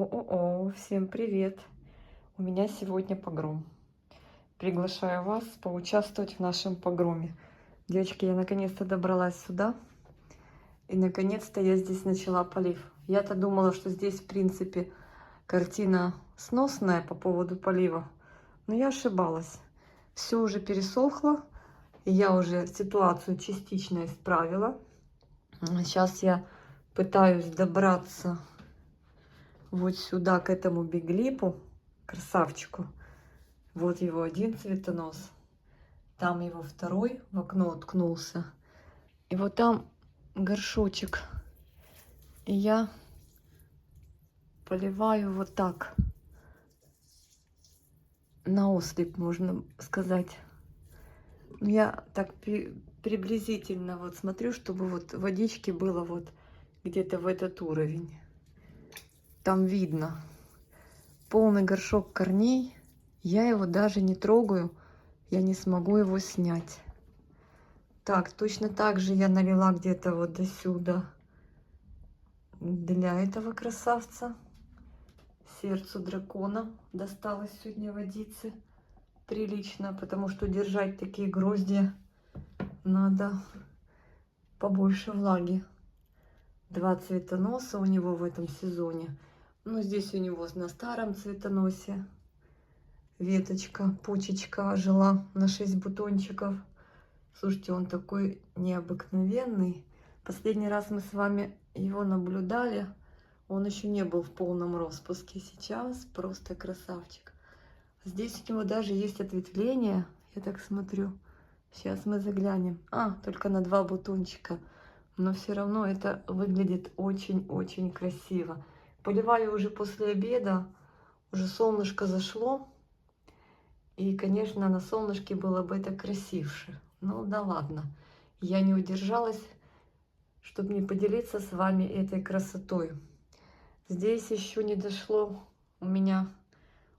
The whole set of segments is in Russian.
О, всем привет! У меня сегодня погром. Приглашаю вас поучаствовать в нашем погроме. Девочки, я наконец-то добралась сюда. И наконец-то я здесь начала полив. Я-то думала, что здесь, в принципе, картина сносная по поводу полива. Но я ошибалась. Все уже пересохло. И я уже ситуацию частично исправила. Сейчас я пытаюсь добраться вот сюда, к этому биглипу, красавчику. Вот его один цветонос. Там его второй в окно уткнулся. И вот там горшочек. И я поливаю вот так. На ослеп, можно сказать. Я так приблизительно вот смотрю, чтобы вот водички было вот где-то в этот уровень. Там видно. Полный горшок корней. Я его даже не трогаю. Я не смогу его снять. Так, точно так же я налила где-то вот до сюда для этого красавца. Сердцу дракона досталось сегодня водицы прилично, потому что держать такие гроздья надо побольше влаги. 2 цветоноса у него в этом сезоне. Ну, здесь у него на старом цветоносе веточка, почечка жила на 6 бутончиков. Слушайте, он такой необыкновенный. Последний раз мы с вами его наблюдали. Он еще не был в полном распуске. Сейчас просто красавчик. Здесь у него даже есть ответвление. Я так смотрю. Сейчас мы заглянем. Только на 2 бутончика. Но все равно это выглядит очень-очень красиво. Поливаю уже после обеда. Уже солнышко зашло. И, конечно, на солнышке было бы это красивше. Ну да ладно. Я не удержалась, чтобы не поделиться с вами этой красотой. Здесь еще не дошло у меня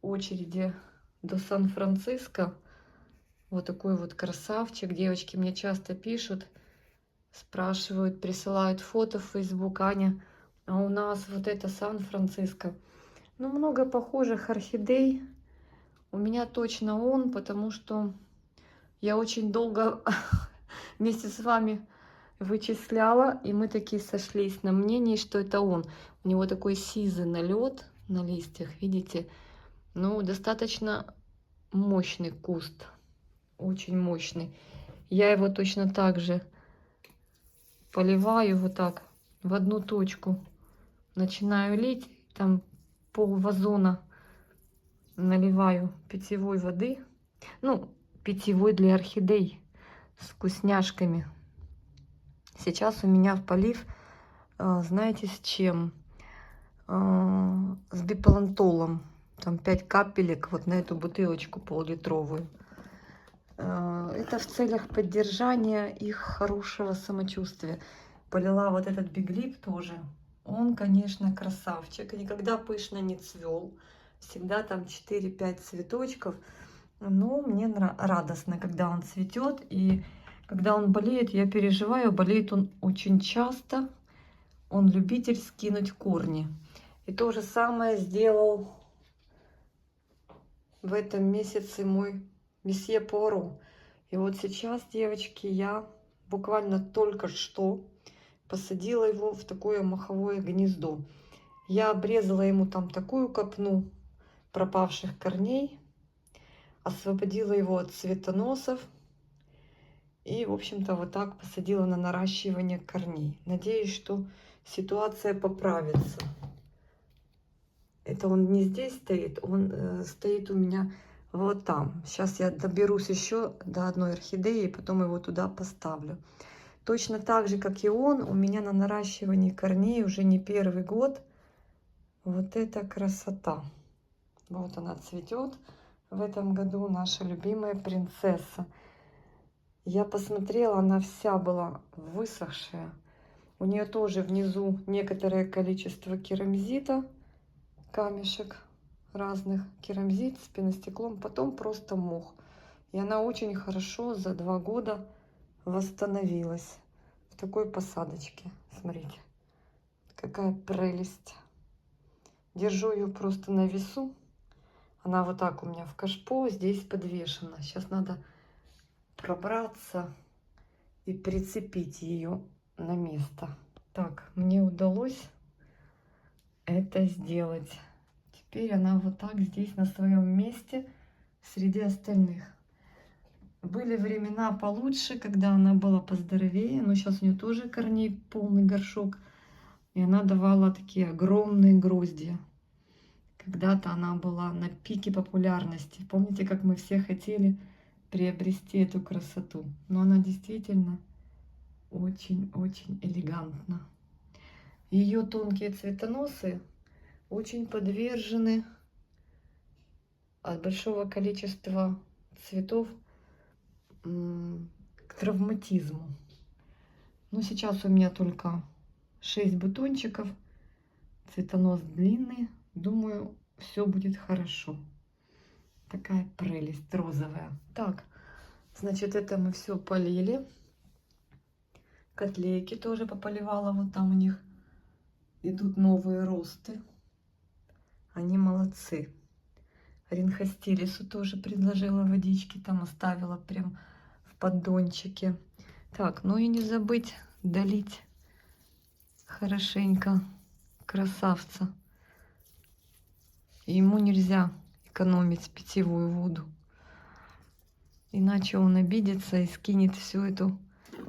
очереди до Сан-Франциско. Вот такой вот красавчик. Девочки мне часто пишут, спрашивают, присылают фото в Facebook. Аня, а у нас вот это Сан-Франциско. Ну, много похожих орхидей. У меня точно он, потому что я очень долго вместе с вами вычисляла, и мы такие сошлись на мнении, что это он. У него такой сизый налет на листьях, видите? Ну, достаточно мощный куст, очень мощный. Я его точно так же поливаю вот так в одну точку. Начинаю лить, там пол вазона наливаю питьевой воды. Ну, питьевой для орхидей с вкусняшками. Сейчас у меня в полив, знаете, с чем? С биполантолом. Там 5 капелек вот на эту бутылочку пол-литровую. Это в целях поддержания их хорошего самочувствия. Полила вот этот биглип тоже. Он, конечно, красавчик. Никогда пышно не цвел. Всегда там 4-5 цветочков. Но мне радостно, когда он цветет. И когда он болеет, я переживаю. Болеет он очень часто. Он любитель скинуть корни. И то же самое сделал в этом месяце мой месье Пуаро. И вот сейчас, девочки, я буквально только что посадила его в такое маховое гнездо. Я обрезала ему там такую копну пропавших корней, освободила его от цветоносов и, в общем-то, вот так посадила на наращивание корней. Надеюсь, что ситуация поправится. Это он не здесь стоит, он стоит у меня вот там. Сейчас я доберусь еще до одной орхидеи, и потом его туда поставлю. Точно так же, как и он, у меня на наращивании корней уже не первый год. Вот это красота. Вот она цветет в этом году, наша любимая принцесса. Я посмотрела, она вся была высохшая. У нее тоже внизу некоторое количество керамзита, камешек разных, керамзит с пеностеклом, потом просто мох. И она очень хорошо за 2 года восстановилась в такой посадочке. Смотрите, какая прелесть. Держу ее просто на весу. Она вот так у меня в кашпо, здесь подвешена. Сейчас надо пробраться и прицепить ее на место. Так, мне удалось это сделать. Теперь она вот так здесь на своем месте среди остальных. Были времена получше, когда она была поздоровее, но сейчас у нее тоже корней полный горшок. И она давала такие огромные гроздья. Когда-то она была на пике популярности. Помните, как мы все хотели приобрести эту красоту? Но она действительно очень-очень элегантна. Ее тонкие цветоносы очень подвержены от большого количества цветов к травматизму. Но сейчас у меня только 6 бутончиков, цветонос длинный. Думаю, все будет хорошо. Такая прелесть розовая. Так, значит, это мы все полили. Котлейки тоже пополивала. Вот там у них идут новые росты. Они молодцы. Ринхостилису тоже предложила водички. Там оставила прям в поддончике. Так, ну и не забыть долить хорошенько красавца. Ему нельзя экономить питьевую воду. Иначе он обидится и скинет всю эту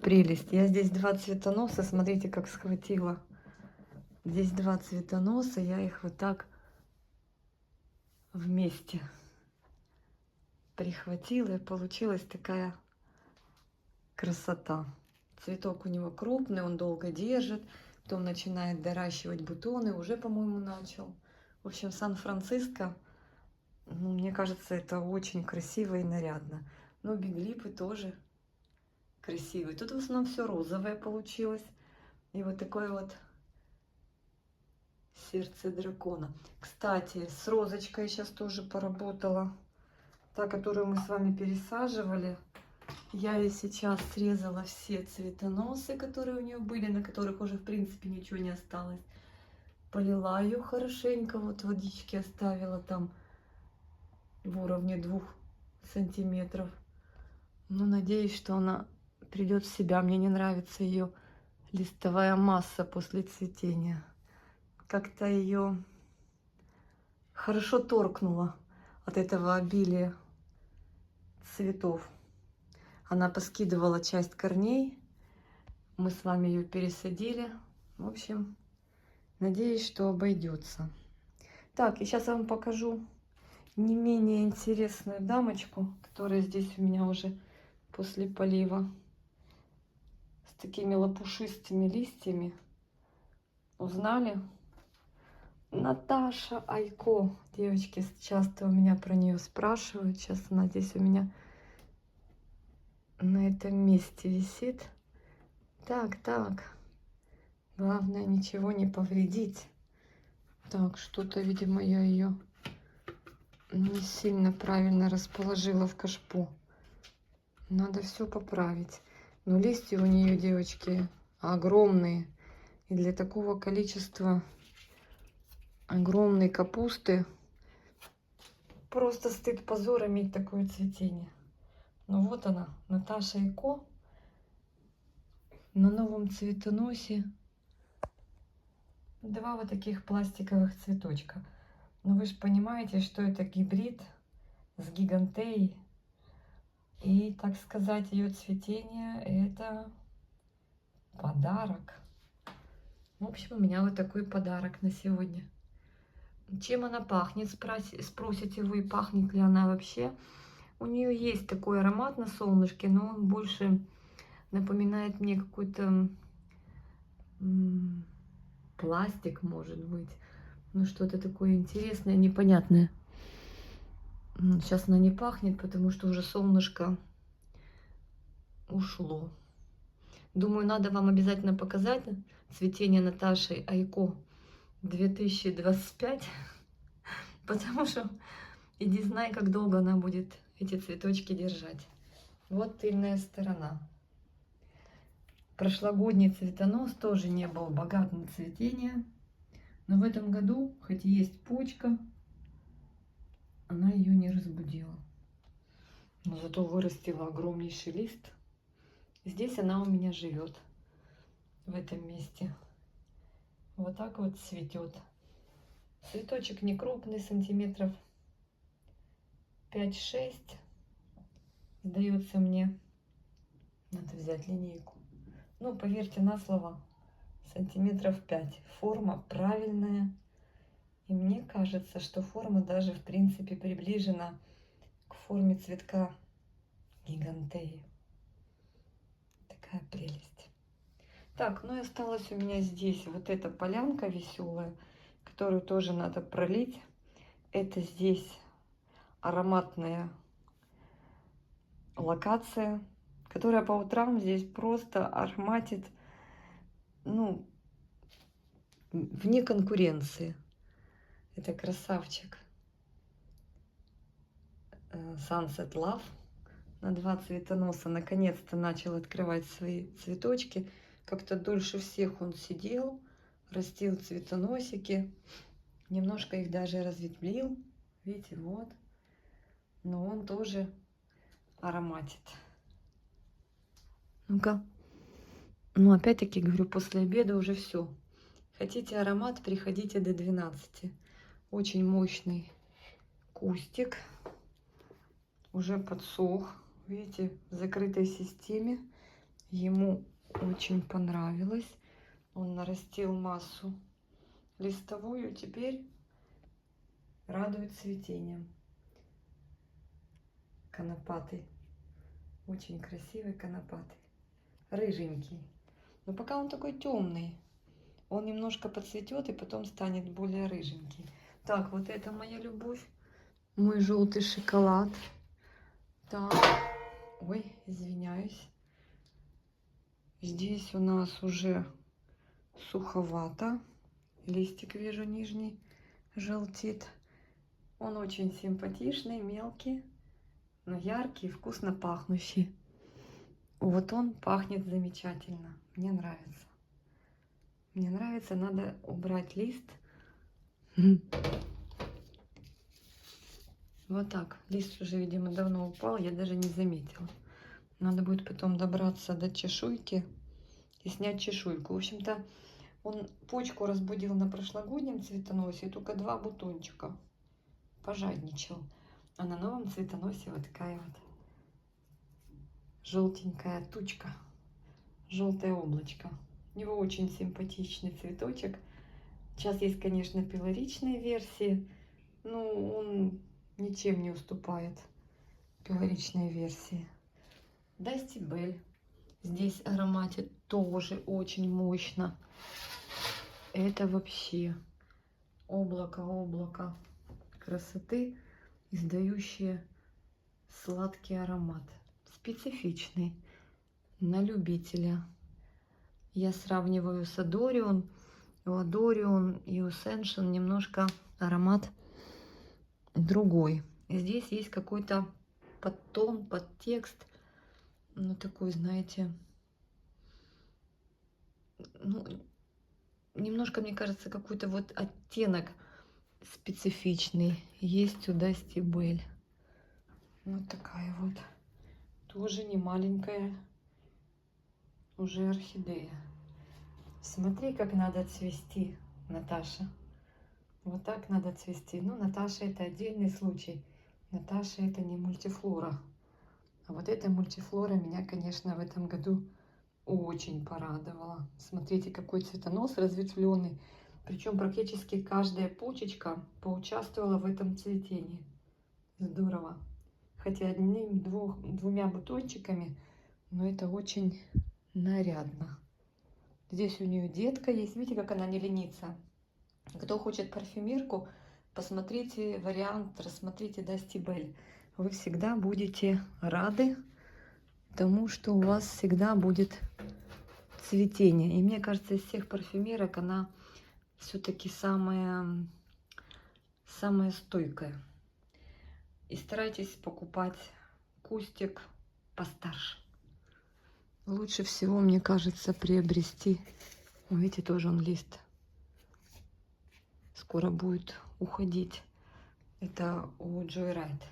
прелесть. Я здесь 2 цветоноса. Смотрите, как схватила. Здесь 2 цветоноса. Я их вот так вместе прихватила. И получилась такая красота. Цветок у него крупный, он долго держит. Потом начинает доращивать бутоны. Уже, по-моему, начал. В общем, Сан-Франциско, ну, мне кажется, это очень красиво и нарядно. Но биглипы тоже красивые. Тут в основном все розовое получилось. И вот такое вот сердце дракона. Кстати, с розочкой сейчас тоже поработала. Та, которую мы с вами пересаживали. Я ей сейчас срезала все цветоносы, которые у нее были, на которых уже в принципе ничего не осталось. Полила ее хорошенько, вот водички оставила там в уровне 2 сантиметров. Но надеюсь, что она придет в себя. Мне не нравится ее листовая масса после цветения. Как-то ее хорошо торкнуло от этого обилия цветов. Она поскидывала часть корней. Мы с вами ее пересадили. В общем, надеюсь, что обойдется. Так, и сейчас я вам покажу не менее интересную дамочку, которая здесь у меня уже после полива. С такими лопушистыми листьями. Узнали? Наташа Айко. Девочки часто у меня про нее спрашивают. Сейчас она здесь у меня на этом месте висит. Так, так. Главное, ничего не повредить. Так, что-то, видимо, я ее не сильно правильно расположила в кашпо. Надо все поправить. Но листья у нее, девочки, огромные. И для такого количества огромной капусты просто стыд, позор иметь такое цветение. Ну вот она, Наташа Айко на новом цветоносе. 2 вот таких пластиковых цветочка. Но вы же понимаете, что это гибрид с гигантеей. И, так сказать, ее цветение это подарок. В общем, у меня вот такой подарок на сегодня. Чем она пахнет, спросите вы, пахнет ли она вообще. У нее есть такой аромат на солнышке, но он больше напоминает мне какой-то пластик, может быть. Ну, что-то такое интересное, непонятное. Сейчас она не пахнет, потому что уже солнышко ушло. Думаю, надо вам обязательно показать цветение Наташи Айко 2025. Потому что иди знай, как долго она будет эти цветочки держать. Вот тыльная сторона. Прошлогодний цветонос тоже не был богат на цветение. Но в этом году, хоть и есть почка, она ее не разбудила. Но зато вырастила огромнейший лист. Здесь она у меня живет, в этом месте. Вот так вот цветет. Цветочек не крупный, сантиметров 5-6. Сдается мне. Надо взять линейку. Ну, поверьте на слово, сантиметров 5. Форма правильная. И мне кажется, что форма даже, в принципе, приближена к форме цветка гигантеи. Такая прелесть. Так, ну и осталась у меня здесь вот эта полянка веселая, которую тоже надо пролить. Это здесь ароматная локация, которая по утрам здесь просто ароматит, ну, вне конкуренции. Это красавчик. Sunset Love на 2 цветоноса наконец-то начал открывать свои цветочки. Как-то дольше всех он сидел, растил цветоносики. Немножко их даже разветвлил. Видите, вот. Но он тоже ароматит. Ну-ка. Ну, опять-таки, говорю, после обеда уже все. Хотите аромат, приходите до 12. Очень мощный кустик. Уже подсох. Видите, в закрытой системе. Ему очень понравилось. Он нарастил массу листовую. Теперь радует цветением. Конопатый. Очень красивый конопатый. Рыженький. Но пока он такой темный. Он немножко подцветет и потом станет более рыженький. Так, вот это моя любовь. Мой желтый шоколад. Так. Ой, извиняюсь. Здесь у нас уже суховато. Листик вижу нижний желтит. Он очень симпатичный, мелкий, но яркий, вкусно пахнущий. Вот он пахнет замечательно. Мне нравится. Мне нравится, надо убрать лист. Вот так. Лист уже, видимо, давно упал, я даже не заметила. Надо будет потом добраться до чешуйки и снять чешуйку. В общем-то, он почку разбудил на прошлогоднем цветоносе, только 2 бутончика. Пожадничал. А на новом цветоносе вот такая вот желтенькая тучка. Желтое облачко. У него очень симпатичный цветочек. Сейчас есть, конечно, пилоричные версии, но он ничем не уступает пилоричной версии. Дасти Бель. Здесь ароматит тоже очень мощно. Это вообще облако красоты, издающее сладкий аромат. Специфичный, на любителя. Я сравниваю с Адорион. У Адорион и у Сеншен немножко аромат другой. Здесь есть какой-то подтон, подтекст. Ну, такой, знаете, ну, немножко, мне кажется, какой-то вот оттенок специфичный есть у Дасти Бель. Вот такая вот. Тоже не маленькая. Уже орхидея. Смотри, как надо цвести, Наташа. Вот так надо цвести. Ну, Наташа это отдельный случай. Наташа это не мультифлора. А вот эта мультифлора меня, конечно, в этом году очень порадовала. Смотрите, какой цветонос разветвленный. Причем практически каждая почечка поучаствовала в этом цветении. Здорово. Хотя двумя бутончиками, но это очень нарядно. Здесь у нее детка есть. Видите, как она не ленится. Кто хочет парфюмерку, посмотрите вариант, рассмотрите Дасти Бель. Вы всегда будете рады тому, что у вас всегда будет цветение. И мне кажется, из всех парфюмерок она все-таки самая стойкая. И старайтесь покупать кустик постарше. Лучше всего, мне кажется, приобрести. Видите, тоже он лист скоро будет уходить. Это у Joyride.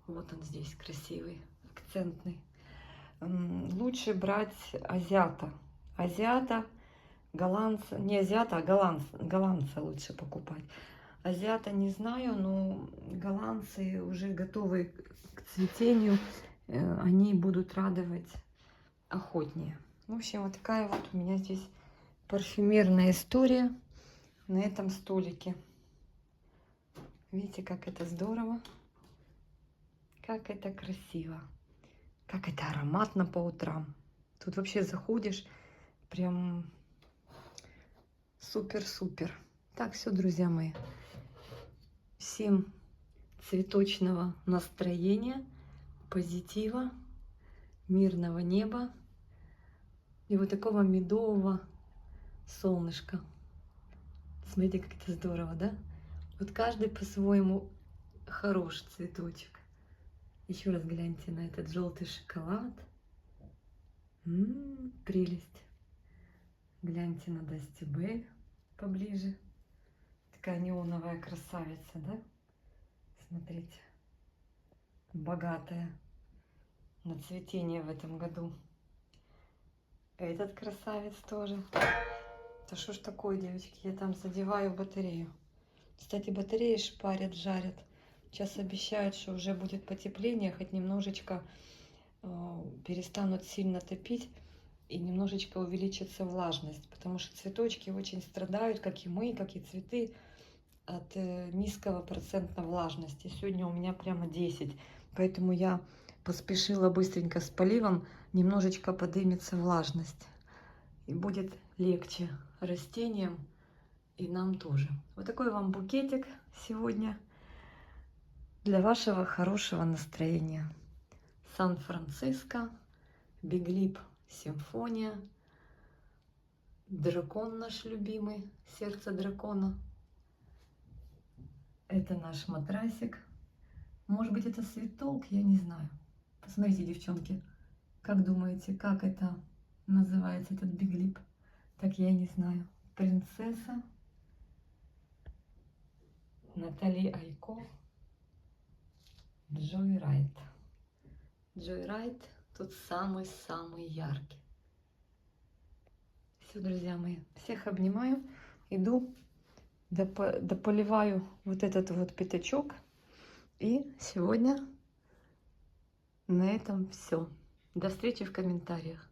Вот он здесь красивый, акцентный. Лучше брать азиата. Азиата, голландца, не азиата, а голландца лучше покупать. Азиата не знаю, но голландцы уже готовы к цветению. Они будут радовать охотнее. В общем, вот такая вот у меня здесь парфюмерная история на этом столике. Видите, как это здорово, как это красиво, как это ароматно по утрам. Тут вообще заходишь, прям супер-супер. Так, все, друзья мои. Всем цветочного настроения, позитива, мирного неба и вот такого медового солнышка. Смотрите, как это здорово, да? Вот каждый по-своему хорош цветочек. Еще раз гляньте на этот желтый шоколад. Прелесть. Гляньте на Дасти Б поближе. Такая неоновая красавица, да? Смотрите. Богатая на цветение в этом году. Этот красавец тоже. Да что ж такое, девочки? Я там задеваю батарею. Кстати, батареи шпарят, жарят. Сейчас обещают, что уже будет потепление, хоть немножечко перестанут сильно топить и немножечко увеличится влажность, потому что цветочки очень страдают, как и мы, как и цветы, от низкого процента влажности. Сегодня у меня прямо 10, поэтому я поспешила быстренько с поливом, немножечко поднимется влажность и будет легче растениям и нам тоже. Вот такой вам букетик сегодня для вашего хорошего настроения. Сан-Франциско, Биглип Симфония, дракон наш любимый, сердце дракона. Это наш матрасик. Может быть, это светолк, я не знаю. Посмотрите, девчонки, как думаете, как это называется, этот биглип? Так я не знаю. Принцесса Натали Айко, Joyride. Joyride тут самый-самый яркий. Все, друзья мои, всех обнимаю. Иду, дополиваю вот этот вот пятачок. И сегодня на этом все. До встречи в комментариях.